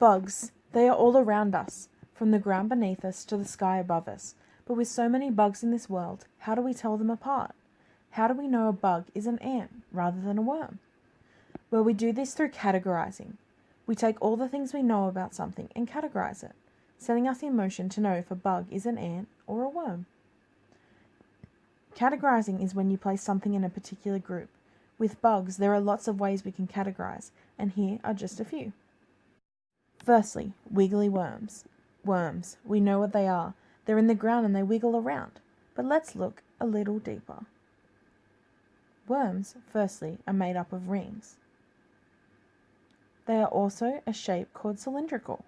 Bugs, they are all around us, from the ground beneath us to the sky above us. But with so many bugs in this world, how do we tell them apart? How do we know a bug is an ant rather than a worm? Well, we do this through categorizing. We take all the things we know about something and categorize it, setting us in motion to know if a bug is an ant or a worm. Categorizing is when you place something in a particular group. With bugs, there are lots of ways we can categorize, and here are just a few. Firstly, wiggly worms. Worms, we know what they are. They're in the ground and they wiggle around. But let's look a little deeper. Worms, firstly, are made up of rings. They are also a shape called cylindrical.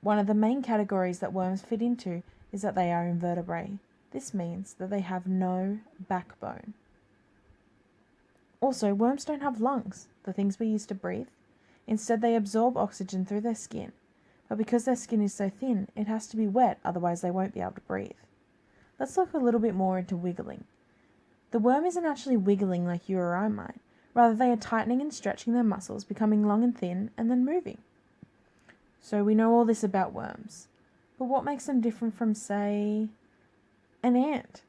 One of the main categories that worms fit into is that they are invertebrate. This means that they have no backbone. Also, worms don't have lungs, the things we use to breathe. Instead, they absorb oxygen through their skin. But because their skin is so thin, it has to be wet, otherwise they won't be able to breathe. Let's look a little bit more into wiggling. The worm isn't actually wiggling like you or I might. Rather, they are tightening and stretching their muscles, becoming long and thin, and then moving. So we know all this about worms. But what makes them different from, say, an ant?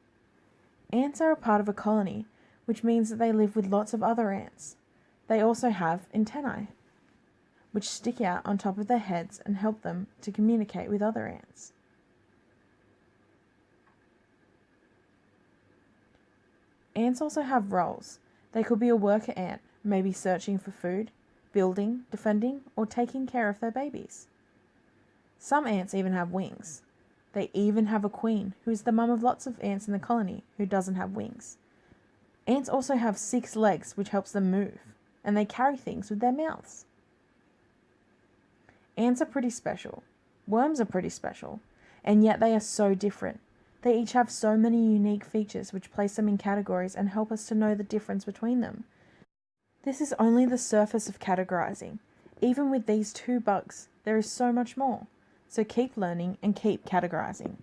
Ants are a part of a colony, which means that they live with lots of other ants. They also have antennae, which stick out on top of their heads and help them to communicate with other ants. Ants also have roles. They could be a worker ant, maybe searching for food, building, defending, or taking care of their babies. Some ants even have wings. They even have a queen, who is the mum of lots of ants in the colony, who doesn't have wings. Ants also have 6 legs, which helps them move, and they carry things with their mouths. Ants are pretty special. Worms are pretty special, and yet they are so different. They each have so many unique features which place them in categories and help us to know the difference between them. This is only the surface of categorizing. Even with these 2 bugs, there is so much more. So keep learning and keep categorizing.